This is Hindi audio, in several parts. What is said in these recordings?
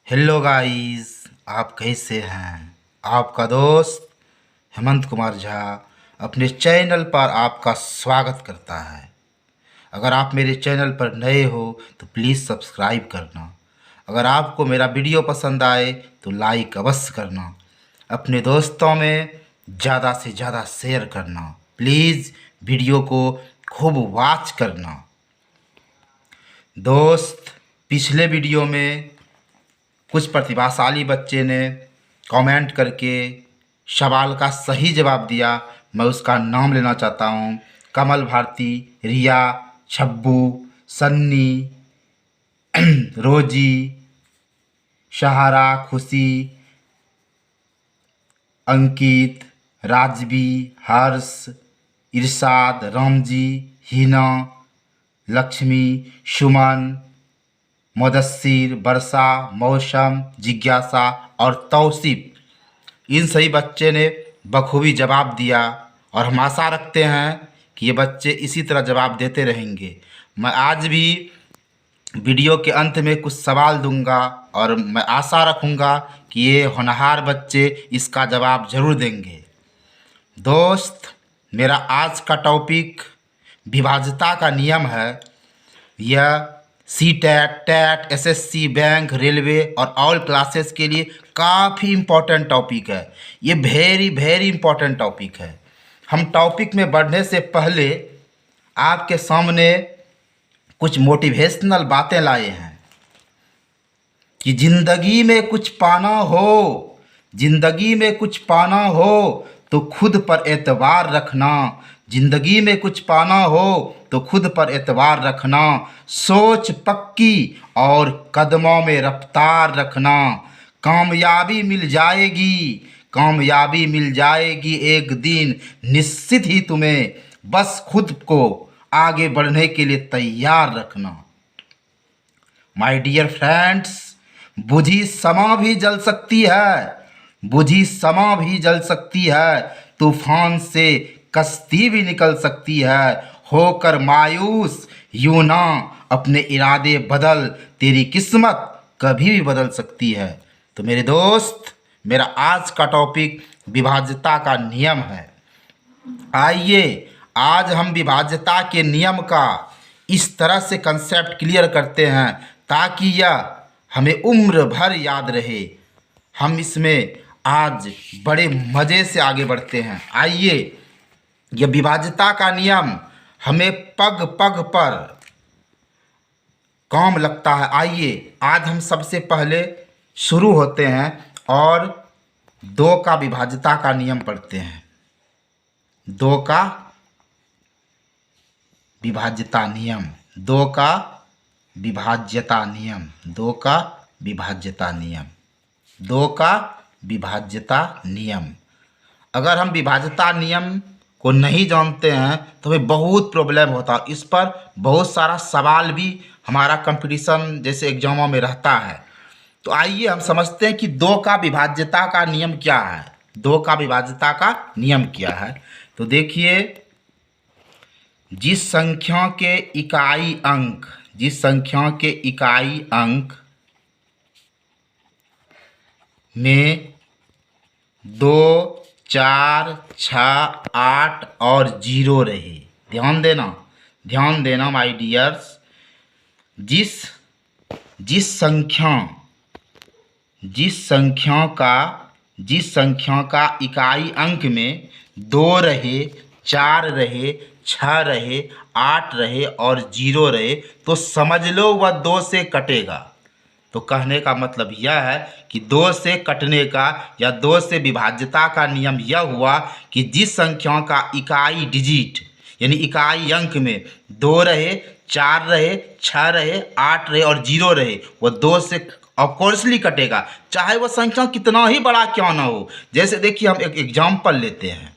हेलो गाइस, आप कैसे हैं। आपका दोस्त हेमंत कुमार झा अपने चैनल पर आपका स्वागत करता है। अगर आप मेरे चैनल पर नए हो तो प्लीज़ सब्सक्राइब करना। अगर आपको मेरा वीडियो पसंद आए तो लाइक अवश्य करना। अपने दोस्तों में ज़्यादा से ज़्यादा शेयर करना। प्लीज़ वीडियो को खूब वॉच करना। दोस्त, पिछले वीडियो में कुछ प्रतिभाशाली बच्चे ने कमेंट करके सवाल का सही जवाब दिया। मैं उसका नाम लेना चाहता हूँ। कमल भारती, रिया, छब्बू, सन्नी, रोजी, सहारा, खुशी, अंकित, राजवी, हर्ष, इरशाद, रामजी, हिना, लक्ष्मी, सुमन, मुदस्सिर, वर्षा, मौसम, जिज्ञासा और तौसीफ। इन सभी बच्चे ने बखूबी जवाब दिया और हम आशा रखते हैं कि ये बच्चे इसी तरह जवाब देते रहेंगे। मैं आज भी वीडियो के अंत में कुछ सवाल दूंगा और मैं आशा रखूंगा कि ये होनहार बच्चे इसका जवाब ज़रूर देंगे। दोस्त, मेरा आज का टॉपिक विभाज्यता का नियम है। यह सीटेट, टेट, एसएससी, बैंक, रेलवे और ऑल क्लासेस के लिए काफ़ी इम्पोर्टेंट टॉपिक है। ये वेरी इम्पोर्टेंट टॉपिक है। हम टॉपिक में बढ़ने से पहले आपके सामने कुछ मोटिवेशनल बातें लाए हैं कि ज़िंदगी में कुछ पाना हो, ज़िंदगी में कुछ पाना हो तो खुद पर एतबार रखना। ज़िंदगी में कुछ पाना हो तो खुद पर एतबार रखना। सोच पक्की और कदमों में रफ्तार रखना। कामयाबी मिल जाएगी, कामयाबी मिल जाएगी एक दिन निश्चित ही तुम्हें। बस खुद को आगे बढ़ने के लिए तैयार रखना। माय डियर फ्रेंड्स, बुझी समा भी जल सकती है, बुझी समा भी जल सकती है। तूफान से कश्ती भी निकल सकती है। होकर मायूस यूं ना, अपने इरादे बदल, तेरी किस्मत कभी भी बदल सकती है। तो मेरे दोस्त, मेरा आज का टॉपिक विभाज्यता का नियम है। आइए आज हम विभाज्यता के नियम का इस तरह से कंसेप्ट क्लियर करते हैं ताकि यह हमें उम्र भर याद रहे। हम इसमें आज बड़े मज़े से आगे बढ़ते हैं। आइए, यह विभाज्यता का नियम हमें पग पग पर काम लगता है। आइए आज हम सबसे पहले शुरू होते हैं और दो का विभाज्यता का नियम पढ़ते हैं। दो का विभाज्यता नियम, दो का विभाज्यता नियम, दो का विभाज्यता नियम, दो का विभाज्यता नियम। अगर हम विभाज्यता नियम को नहीं जानते हैं तो हमें बहुत प्रॉब्लम होता है। इस पर बहुत सारा सवाल भी हमारा कंपटीशन जैसे एग्जामों में रहता है। तो आइए हम समझते हैं कि दो का विभाज्यता का नियम क्या है। दो का विभाज्यता का नियम क्या है? तो देखिए, जिस संख्या के इकाई अंक, जिस संख्या के इकाई अंक में 2, 4, 6, 8 और 0 रहे, ध्यान देना, ध्यान देना माय डियर्स। जिस संख्या का इकाई अंक में 2 रहे, 4 रहे, 6 रहे, 8 रहे और 0 रहे तो समझ लो वह 2 से कटेगा। तो कहने का मतलब यह है कि 2 से कटने का या 2 से विभाज्यता का नियम यह हुआ कि जिस संख्या का इकाई डिजिट यानी इकाई अंक में 2 रहे, 4 रहे, 6 रहे, 8 रहे और 0 रहे वह 2 से ऑफकोर्सली कटेगा, चाहे वह संख्या कितना ही बड़ा क्यों ना हो। जैसे देखिए, हम एक एग्जाम्पल लेते हैं।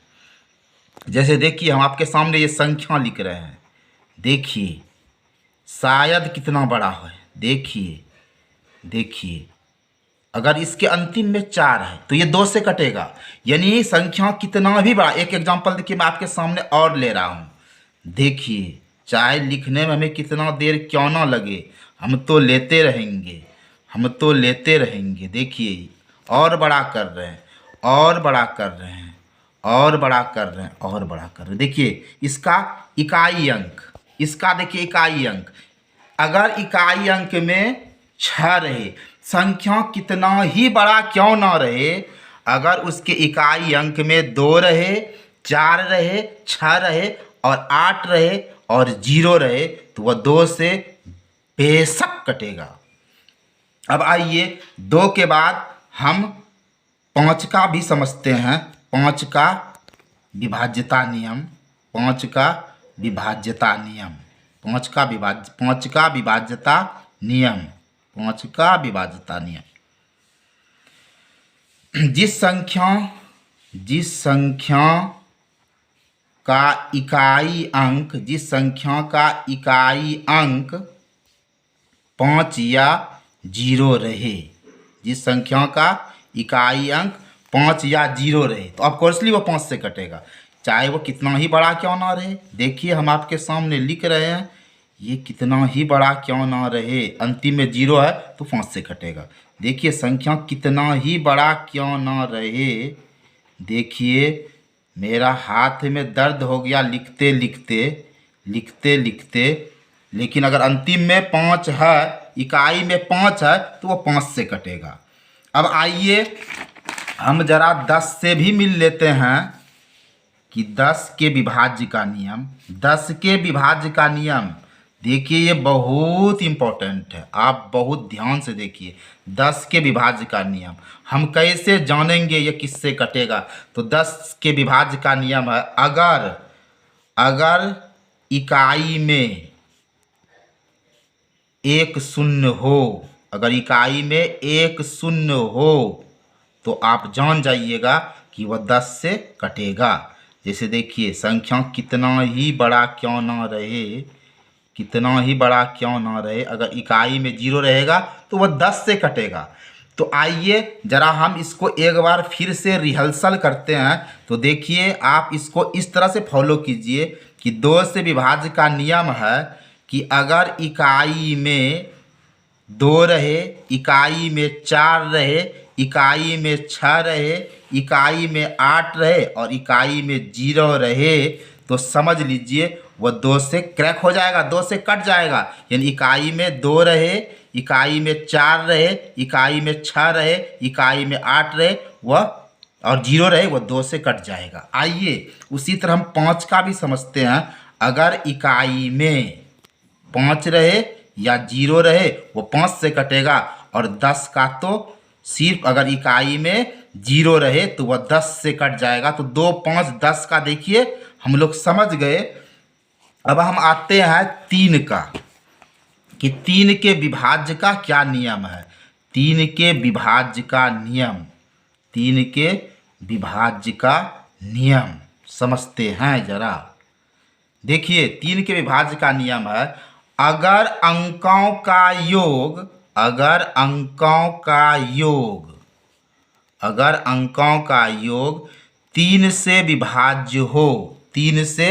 जैसे देखिए, हम आपके सामने ये संख्या लिख रहे हैं। देखिए शायद कितना बड़ा है। देखिए देखिए, अगर इसके अंतिम में 4 है तो ये 2 से कटेगा, यानी संख्या कितना भी बड़ा। एक एग्जांपल देखिए, मैं आपके सामने और ले रहा हूँ। देखिए, चाहे लिखने में हमें कितना देर क्यों ना लगे, हम तो लेते रहेंगे। हम तो लेते रहेंगे। देखिए और बड़ा कर रहे हैं, और बड़ा कर रहे हैं, और बड़ा कर रहे हैं, और बड़ा कर रहे हैं। देखिए इसका इकाई अंक, इसका देखिए इकाई अंक, अगर इकाई अंक में 6 रहे, संख्या कितना ही बड़ा क्यों ना रहे, अगर उसके इकाई अंक में 2 रहे, 4 रहे, 6 रहे और 8 रहे और 0 रहे तो वह 2 से बेशक कटेगा। अब आइए 2 के बाद हम 5 का भी समझते हैं। 5 का विभाज्यता नियम, 5 का विभाज्यता नियम, 5 का विभाज्यता नियम, 5 का विभाज्यता नियम। जिस संख्या का इकाई अंक, जिस संख्या का इकाई अंक 5 या 0 रहे, जिस संख्या का इकाई अंक 5 या 0 रहे तो ऑफकोर्सली वो 5 से कटेगा, चाहे वो कितना ही बड़ा क्यों ना रहे। देखिए हम आपके सामने लिख रहे हैं, ये कितना ही बड़ा क्यों ना रहे, अंतिम में 0 है तो 5 से कटेगा। देखिए संख्या कितना ही बड़ा क्यों ना रहे, देखिए मेरा हाथ में दर्द हो गया लिखते लिखते, लेकिन अगर अंतिम में 5 है, इकाई में 5 है तो वो 5 से कटेगा। अब आइए हम जरा 10 से भी मिल लेते हैं कि 10 के विभाज्य का नियम, 10 के विभाज्य का नियम देखिए ये बहुत इम्पोर्टेंट है, आप बहुत ध्यान से देखिए। 10 के विभाज्य का नियम हम कैसे जानेंगे ये किससे कटेगा, तो 10 के विभाज्य का नियम है, अगर इकाई में 1 शून्य हो, अगर इकाई में 1 शून्य हो तो आप जान जाइएगा कि वह 10 से कटेगा। जैसे देखिए संख्या कितना ही बड़ा क्यों ना रहे, कितना ही बड़ा क्यों ना रहे, अगर इकाई में 0 रहेगा तो वह 10 से कटेगा। तो आइए जरा हम इसको एक बार फिर से रिहर्सल करते हैं। तो देखिए आप इसको इस तरह से फॉलो कीजिए कि 2 से विभाज्य का नियम है कि अगर इकाई में 2 रहे, इकाई में 4 रहे, इकाई में 6 रहे, इकाई में 8 रहे और इकाई में 0 रहे तो समझ लीजिए वह 2 से क्रैक हो जाएगा, 2 से कट जाएगा। यानी इकाई में 2 रहे, इकाई में 4 रहे, इकाई में 6 रहे, इकाई में 8 रहे वह और 0 रहे वह 2 से कट जाएगा। आइए उसी तरह हम 5 का भी समझते हैं। अगर इकाई में 5 रहे या 0 रहे वो 5 से कटेगा, और 10 का तो सिर्फ अगर इकाई में 0 रहे तो वह 10 से कट जाएगा। तो 2, 5, 10 का देखिए हम लोग समझ गए। अब हम आते हैं 3 का, कि 3 के विभाज्य का क्या नियम है। 3 के विभाज्य का नियम, 3 के विभाज्य का नियम समझते हैं जरा। देखिए 3 के विभाज्य का नियम है, अगर अंकों का योग, अगर अंकों का योग 3 से विभाज्य हो, 3 से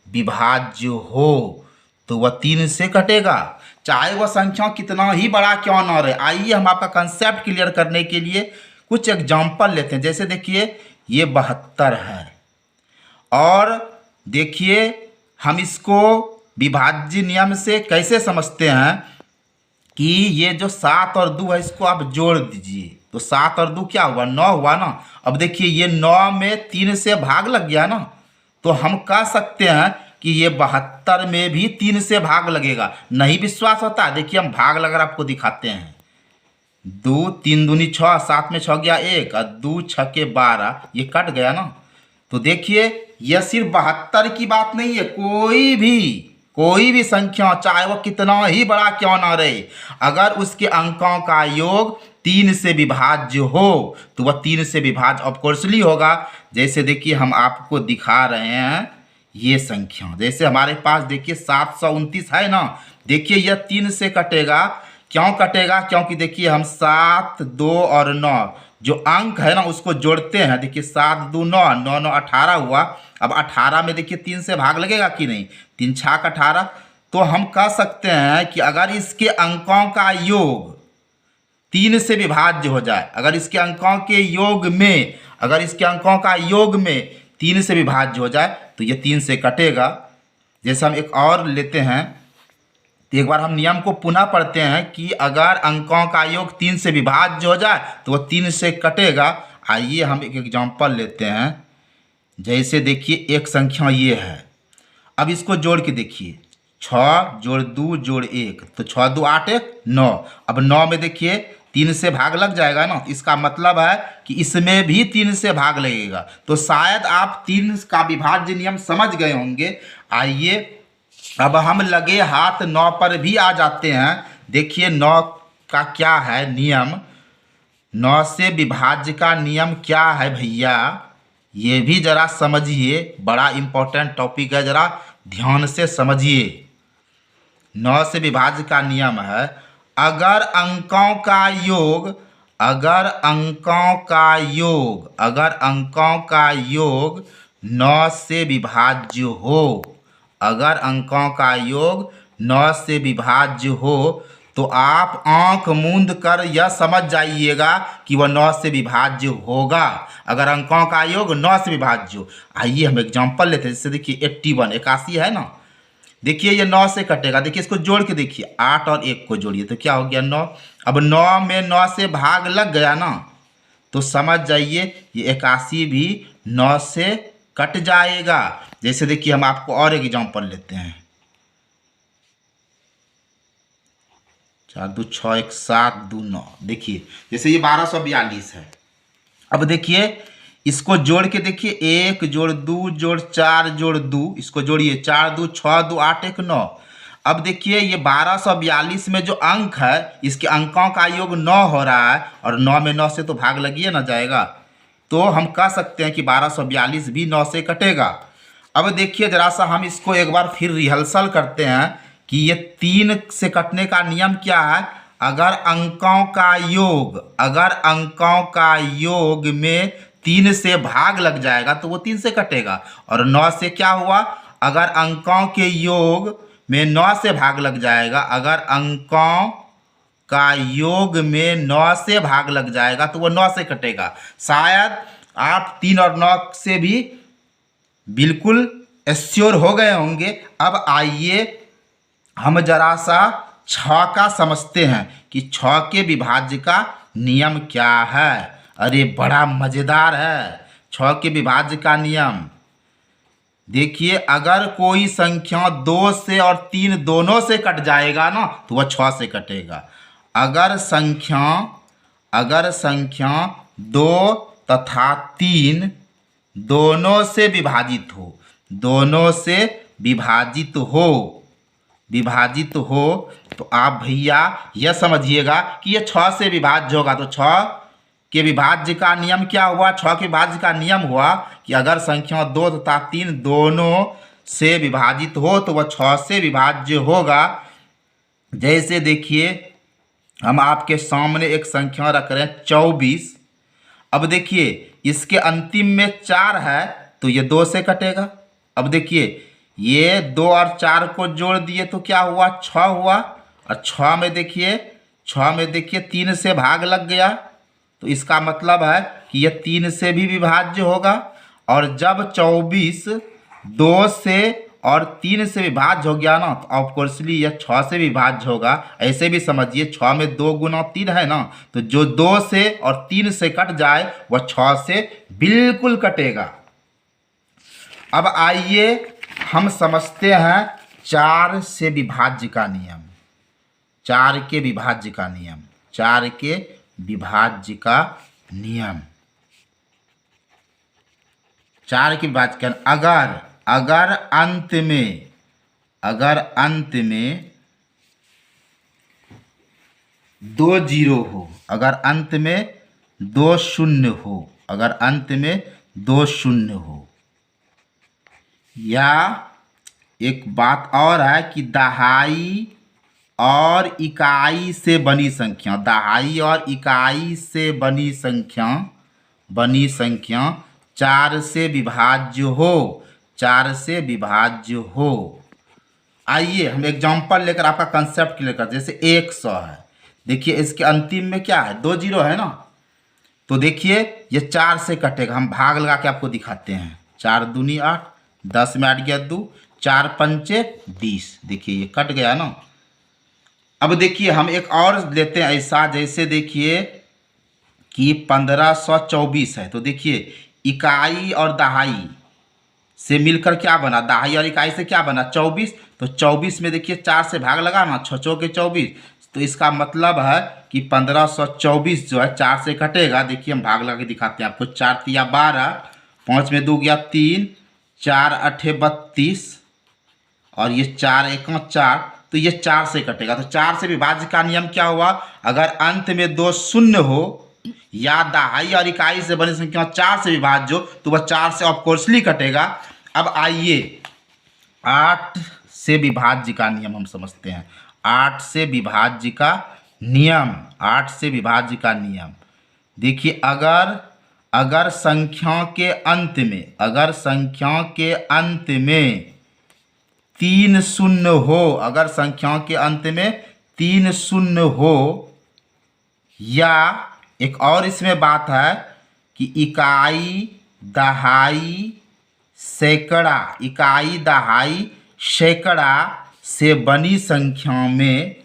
विभाज्य हो तो वह 3 से कटेगा, चाहे वह संख्या कितना ही बड़ा क्यों ना रहे। आइए हम आपका कंसेप्ट क्लियर करने के लिए कुछ एग्जाम्पल लेते हैं। जैसे देखिए ये 72 है, और देखिए हम इसको विभाज्य नियम से कैसे समझते हैं कि ये जो 7 और 2 है इसको आप जोड़ दीजिए तो 7 और 2 क्या हुआ, 9 हुआ ना। अब देखिए ये 9 में 3 से भाग लग गया ना, तो हम कह सकते हैं कि ये 72 में भी 3 से भाग लगेगा। नहीं विश्वास होता, देखिए हम भाग लगाकर आपको दिखाते हैं। 2 3 दूनी 6, 7 में 6 गया 1 और 2 6 के 12, ये कट गया ना। तो देखिए यह सिर्फ 72 की बात नहीं है, कोई भी संख्या चाहे वो कितना ही बड़ा क्यों ना रहे, अगर उसके अंकों का योग 3 से विभाज्य हो तो वह 3 से विभाज्य ऑफकोर्सली होगा। जैसे देखिए हम आपको दिखा रहे हैं ये संख्या, जैसे हमारे पास देखिए 729 है ना, देखिए यह 3 से कटेगा। क्यों कटेगा, क्योंकि देखिए हम 7, 2 और 9 जो अंक है ना उसको जोड़ते हैं। देखिए 7 2 9, 9 9 18 हुआ। अब 18 में देखिए 3 से भाग लगेगा कि नहीं, 3 6 18। तो हम कह सकते हैं कि अगर इसके अंकों का योग 3 से विभाज्य हो जाए, अगर इसके अंकों के योग में, अगर इसके अंकों का योग में 3 से विभाज्य हो जाए तो ये 3 से कटेगा। जैसे हम एक और लेते हैं, तो एक बार हम नियम को पुनः पढ़ते हैं कि अगर अंकों का योग 3 से विभाज्य हो जाए तो वो 3 से कटेगा। आइए हम एक एग्जाम्पल लेते हैं। जैसे देखिए एक संख्या ये है, अब इसको जोड़ के देखिए, 6 जोड़ 2 जोड़ 1, तो 6 2 8 1 9। अब 9 में देखिए 3 से भाग लग जाएगा ना, तो इसका मतलब है कि इसमें भी 3 से भाग लगेगा। तो शायद आप 3 का विभाज्य नियम समझ गए होंगे। आइए अब हम लगे हाथ 9 पर भी आ जाते हैं। देखिए 9 का क्या है नियम, 9 से विभाज्य का नियम क्या है भैया, ये भी जरा समझिए, बड़ा इम्पोर्टेंट टॉपिक है, जरा ध्यान से समझिए। 9 से विभाज्य का नियम है, अगर अंकों का योग, अगर अंकों का योग, अगर अंकों का योग 9 से विभाज्य हो, अगर अंकों का योग 9 से विभाज्य हो तो आप आंख मूंद कर यह समझ जाइएगा कि वह 9 से विभाज्य होगा, अगर अंकों का योग 9 से विभाज्य हो। आइए हम एग्जांपल लेते हैं। जैसे देखिए 81 81 है ना, देखिए ये 9 से कटेगा। देखिए इसको जोड़ के देखिए, 8 और 1 को जोड़िए तो क्या हो गया 9। अब 9 में 9 से भाग लग गया ना, तो समझ जाइए ये 81 भी 9 से कट जाएगा। जैसे देखिए हम आपको और एक एग्जांपल लेते हैं, 4 2 6 1 7 2 9। देखिए जैसे ये 1242 है। अब देखिए इसको जोड़ के देखिए, 1 जोड़ 2 जोड़ 4 जोड़ 2, इसको जोड़िए, 4 2 6 2 8 1 9। अब देखिए ये 1242 में जो अंक है, इसके अंकों का योग 9 हो रहा है, और 9 में 9 से तो भाग लगिए ना जाएगा, तो हम कह सकते हैं कि 1242 भी 9 से कटेगा। अब देखिए जरा सा हम इसको एक बार फिर रिहर्सल करते हैं कि ये 3 से कटने का नियम क्या है। अगर अंकों का योग, अगर अंकों का योग में 3 से भाग लग जाएगा तो वो 3 से कटेगा। और 9 से क्या हुआ, अगर अंकों के योग में 9 से भाग लग जाएगा, अगर अंकों का योग में 9 से भाग लग जाएगा तो वो 9 से कटेगा। शायद आप 3 और 9 से भी बिल्कुल एश्योर हो गए होंगे। अब आइए हम जरा सा 6 का समझते हैं कि 6 के विभाज्य का नियम क्या है। अरे बड़ा मज़ेदार है 6 के विभाज्य का नियम। देखिए अगर कोई संख्या 2 से और 3 दोनों से कट जाएगा ना तो वह 6 से कटेगा। अगर संख्या 2 तथा 3 दोनों से विभाजित हो, दोनों से विभाजित हो तो आप भैया यह समझिएगा कि यह 6 से विभाज्य होगा। तो 6 के विभाज्य का नियम क्या हुआ, 6 के विभाज्य का नियम हुआ कि अगर संख्या 2 तथा 3 दोनों से विभाजित हो तो वह 6 से विभाज्य होगा। जैसे देखिए हम आपके सामने एक संख्या रख रहे हैं 24। अब देखिए इसके अंतिम में 4 है तो ये 2 से कटेगा। अब देखिए ये 2 और 4 को जोड़ दिए तो क्या हुआ, 6 हुआ। और 6 में देखिए 3 से भाग लग गया, तो इसका मतलब है कि यह 3 से भी विभाज्य होगा। और जब 24 2 से और 3 से विभाज्य हो गया ना तो ऑफकोर्सली यह 6 से विभाज्य होगा। ऐसे भी समझिए 6 में 2 गुना 3 है ना, तो जो 2 से और 3 से कट जाए वह 6 से बिल्कुल कटेगा। अब आइए हम समझते हैं 4 से विभाज्य का नियम, 4 के विभाज्य का नियम, 4 के विभाज्य का नियम। 4 के विभाज्य का, अगर अंत में 2 जीरो हो, अगर अंत में 2 शून्य हो, अगर अंत में 2 शून्य हो, या एक बात और है कि दहाई और इकाई से बनी संख्या, दहाई और इकाई से बनी संख्या 4 से विभाज्य हो, 4 से विभाज्य हो। आइए हम एग्जांपल लेकर आपका कंसेप्ट क्लियर करते हैं। जैसे 100 है, देखिए इसके अंतिम में क्या है, 2 जीरो है ना, तो देखिए ये 4 से कटेगा। हम भाग लगा के आपको दिखाते हैं। 4 दूनी 8, 10 में 8 गया 2, 4 पंचे 20। देखिए ये कट गया ना। अब देखिए हम एक और लेते हैं ऐसा, जैसे देखिए कि 1524 है, तो देखिए इकाई और दहाई से मिलकर क्या बना, दहाई और इकाई से क्या बना, 24। तो 24 में देखिए 4 से भाग लगा ना, 6 के 24, तो इसका मतलब है कि 1524 जो है 4 से कटेगा। देखिए हम भाग लगा के दिखाते हैं आपको। 4 तिया 12, 5 में 2 गया 3, 4 अठे 32 और ये 4 एका 4, तो ये 4 से कटेगा। तो 4 से विभाज्य का नियम क्या हुआ, अगर अंत में 2 शून्य हो या दहाई और इकाई से बनी संख्या 4 से विभाज्य हो तो वह 4 से ऑफकोर्सली कटेगा। अब आइए 8 से विभाज्य का नियम हम समझते हैं। 8 से विभाज्य का नियम, 8 से विभाज्य का नियम देखिए, अगर संख्या के अंत में, अगर संख्या के अंत में 3 शून्य हो, अगर संख्या के अंत में 3 शून्य हो, या एक और इसमें बात है कि इकाई दहाई सैकड़ा, इकाई दहाई सैकड़ा से बनी संख्या में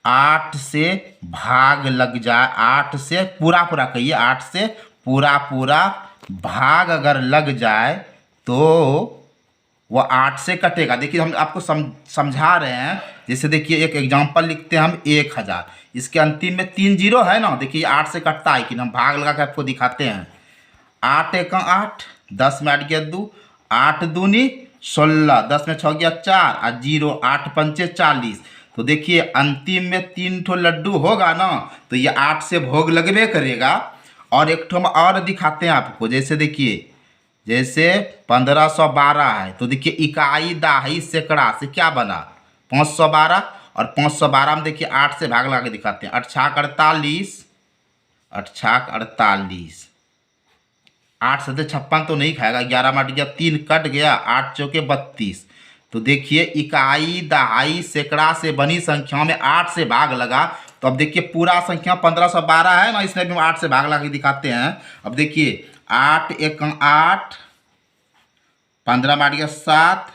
8 से भाग लग जाए, 8 से पूरा कहिए, 8 से पूरा भाग अगर लग जाए तो वह 8 से कटेगा। देखिए हम आपको समझा रहे हैं। जैसे देखिए एक एग्जांपल लिखते हैं हम, 1000, इसके अंतिम में 3 जीरो है ना, देखिए 8 से कटता है कि हम भाग लगा के आपको दिखाते हैं। 8 एका 8, 10 में 8 गया 2, 8 दूनी 16, 10 में 6 गया 4 और 0, 8 पंचे 40। तो देखिए अंतिम में 3 ठो लड्डू होगा ना, तो ये 8 से भोग लगबे करेगा। और एक ठो और दिखाते हैं आपको। जैसे देखिए, जैसे 1512 है, तो देखिए इकाई दहाई सैकड़ा से क्या बना, 512, और 512 में देखिए 8 से भाग लगा के दिखाते हैं। 8 छाक 48, 8 छाक 48, 8 से 56 तो नहीं खाएगा, 11 में 8 गया 3 कट गया, 8 चौके 32। तो देखिए इकाई दहाई सैकड़ा से बनी संख्या में 8 से भाग लगा। तो अब देखिए पूरा संख्या 1512 है ना, इसमें भी हम 8 से भाग लगा के दिखाते हैं। अब देखिए 8 एक 8, 15 में 8 गया 7,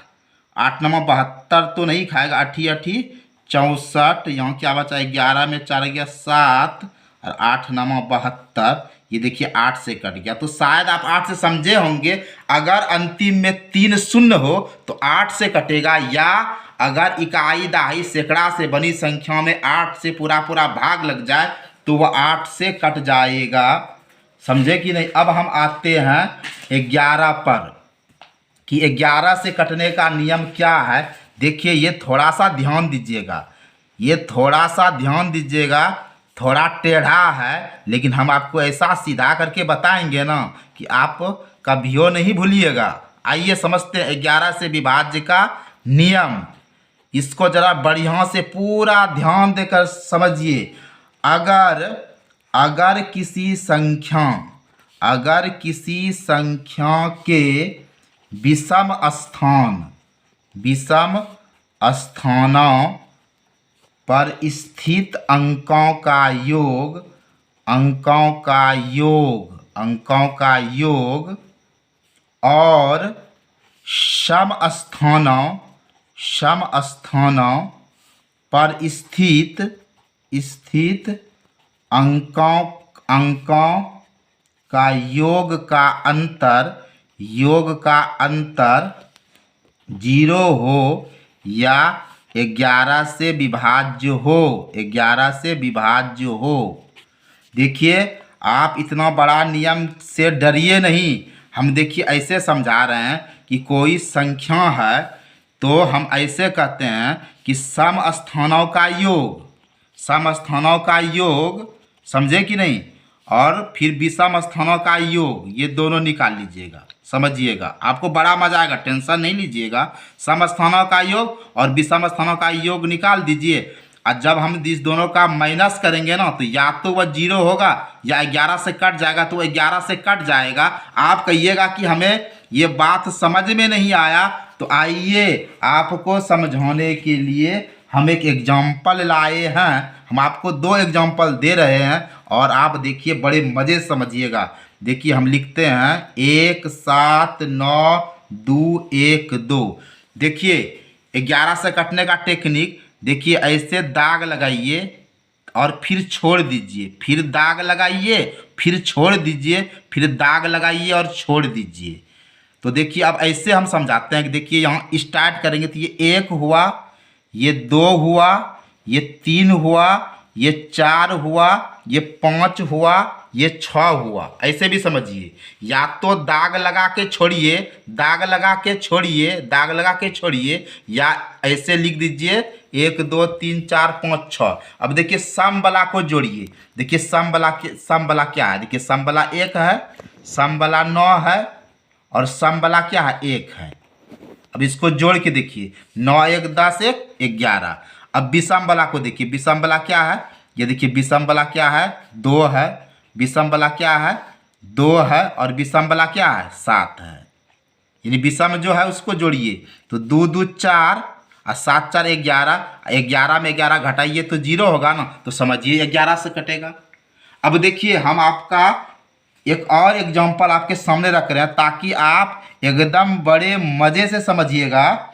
8 9 72 तो नहीं खाएगा, 8 8 64, यहाँ क्या बचा, 11 में 4 गया 7 और 8 9 72। ये देखिए 8 से कट गया। तो शायद आप 8 से समझे होंगे, अगर अंतिम में 3 शून्य हो तो 8 से कटेगा, या अगर इकाई दहाई सैकड़ा से बनी संख्या में 8 से पूरा भाग लग जाए तो वह 8 से कट जाएगा। समझे कि नहीं। अब हम आते हैं 11 पर कि 11 से कटने का नियम क्या है। देखिए ये थोड़ा सा ध्यान दीजिएगा, ये थोड़ा सा ध्यान दीजिएगा, थोड़ा टेढ़ा है, लेकिन हम आपको ऐसा सीधा करके बताएंगे ना कि आप कभियो नहीं भूलिएगा। आइए समझते हैं 11 से विभाज्य का नियम। इसको जरा बढ़िया से पूरा ध्यान देकर समझिए। अगर किसी संख्या के विषम स्थानों पर स्थित अंकों का योग और सम स्थानों पर स्थित अंकों का योग का अंतर 0 हो या 11 से विभाज्य हो। देखिए आप इतना बड़ा नियम से डरिए नहीं। हम देखिए ऐसे समझा रहे हैं कि कोई संख्या है तो हम ऐसे कहते हैं कि सम स्थानों का योग, समझे कि नहीं, और फिर विषम स्थानों का योग, ये दोनों निकाल लीजिएगा। समझिएगा, आपको बड़ा मजा आएगा, टेंशन नहीं लीजिएगा। सम स्थानों का योग और विषम स्थानों का योग निकाल दीजिए, और जब हम इस दोनों का माइनस करेंगे ना तो या तो वह 0 होगा या 11 से कट जाएगा, तो 11 से कट जाएगा। आप कहिएगा कि हमें ये बात समझ में नहीं आया, तो आइए आपको समझाने के लिए हम एक एग्जाम्पल लाए हैं। हम आपको 2 एग्जाम्पल दे रहे हैं और आप देखिए बड़े मज़े से समझिएगा। देखिए हम लिखते हैं 1 7 9 2 1 2। देखिए 11 से कटने का टेक्निक, देखिए ऐसे दाग लगाइए और फिर छोड़ दीजिए, फिर दाग लगाइए, फिर छोड़ दीजिए, फिर दाग लगाइए और छोड़ दीजिए। तो देखिए अब ऐसे हम समझाते हैं कि देखिए यहाँ स्टार्ट करेंगे तो ये 1 हुआ, ये 2 हुआ, ये 3 हुआ, ये 4 हुआ, ये 5 हुआ, ये 6 हुआ। ऐसे भी समझिए, या तो दाग लगा के छोड़िए, दाग लगा के छोड़िए, दाग लगा के छोड़िए, या ऐसे लिख दीजिए 1 2 3 4 5 6। अब देखिए सम वाला को जोड़िए। देखिए सम वाला क्या है, देखिए सम वाला 1 है, सम वाला 9 है और सम वाला क्या है 1 है। अब इसको जोड़ के देखिए 9 1 10 1 11। अब विषम वाला को देखिए, विषम वाला क्या है, ये देखिए विषम वाला क्या है 2 है, विषम वाला क्या है 2 है और विषम वाला क्या है 7 है। यानी विषम जो है उसको जोड़िए तो 2 2 4 और 7 4 11। 11 में 11 घटाइए तो 0 होगा ना, तो समझिए 11 से कटेगा। अब देखिए हम आपका एक और एग्जाम्पल आपके सामने रख रहे हैं ताकि आप एकदम बड़े मज़े से समझिएगा।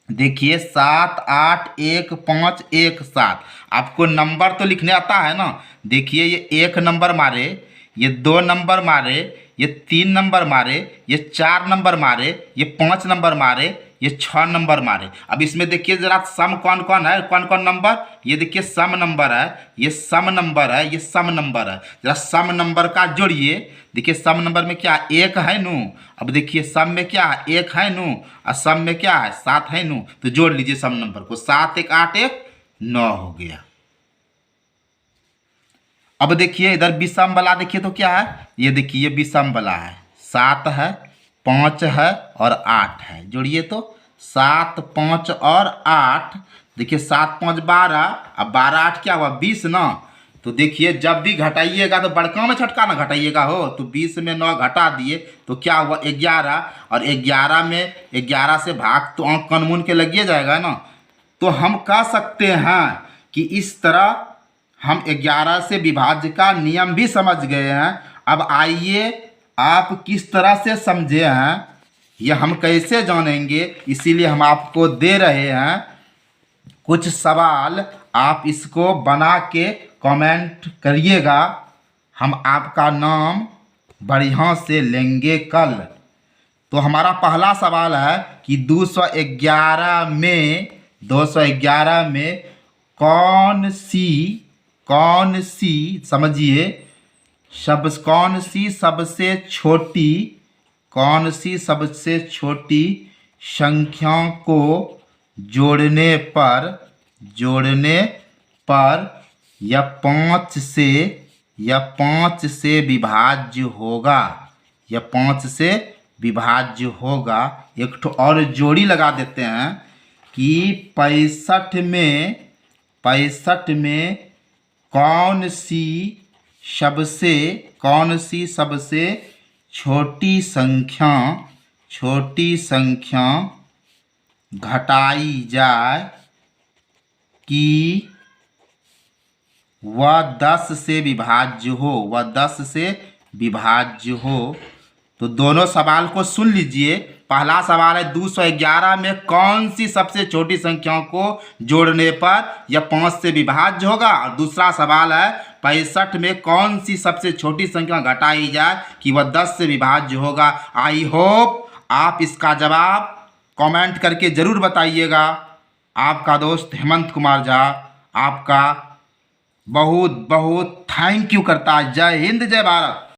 देखिए 7 8 1 5 1 7। आपको नंबर तो लिखने आता है ना। देखिए ये 1 नंबर मारे, ये 2 नंबर मारे, ये 3 नंबर मारे, ये 4 नंबर मारे, ये 5 नंबर मारे, ये 6 नंबर मारे। अब इसमें देखिए जरा सम कौन कौन है, कौन कौन नंबर, ये देखिए सम नंबर है, ये सम नंबर है, ये सम नंबर है। जरा सम नंबर का जोड़िए। देखिए सम नंबर में क्या 1 है नू। अब देखिए सम में क्या है 1 है नू और सम में क्या है 7 है नू। तो जोड़ लीजिए सम नंबर को, 7 1 8 1 9 हो गया। अब देखिए इधर विषम वाला देखिए तो क्या है, ये देखिए ये विषम वाला है, 7 है, 5 है और 8 है। जोड़िए तो 7 5 और 8। देखिए 7 5 12, अब 12 8 क्या हुआ 20 ना। तो देखिए जब भी घटाइएगा तो बड़का में छटका ना घटाइएगा हो। तो 20 में 9 घटा दिए तो क्या हुआ 11, और 11 में 11 से भाग तो आँख कान मुन के लगिए जाएगा ना। तो हम कह सकते हैं कि इस तरह हम 11 से विभाज्य का नियम भी समझ गए हैं। अब आइए आप किस तरह से समझे हैं यह हम कैसे जानेंगे, इसीलिए हम आपको दे रहे हैं कुछ सवाल। आप इसको बना के कमेंट करिएगा, हम आपका नाम बढ़िया से लेंगे कल। तो हमारा पहला सवाल है कि 211 में कौन सी समझिए कौन सी सबसे छोटी संख्या को जोड़ने पर या 5 से विभाज्य होगा, या 5 से विभाज्य होगा। एक ठो और जोड़ी लगा देते हैं कि 65 में कौन सी सबसे छोटी संख्या घटाई जाए कि वह 10 से विभाज्य हो। तो दोनों सवाल को सुन लीजिए। पहला सवाल है 211 में कौन सी सबसे छोटी संख्याओं को जोड़ने पर यह 5 से विभाज्य होगा, और दूसरा सवाल है 65 में कौन सी सबसे छोटी संख्या घटाई जाए कि वह 10 से विभाज्य होगा। आई होप आप इसका जवाब कमेंट करके ज़रूर बताइएगा। आपका दोस्त हेमंत कुमार झा आपका बहुत बहुत थैंक यू करता है। जय हिंद जय भारत।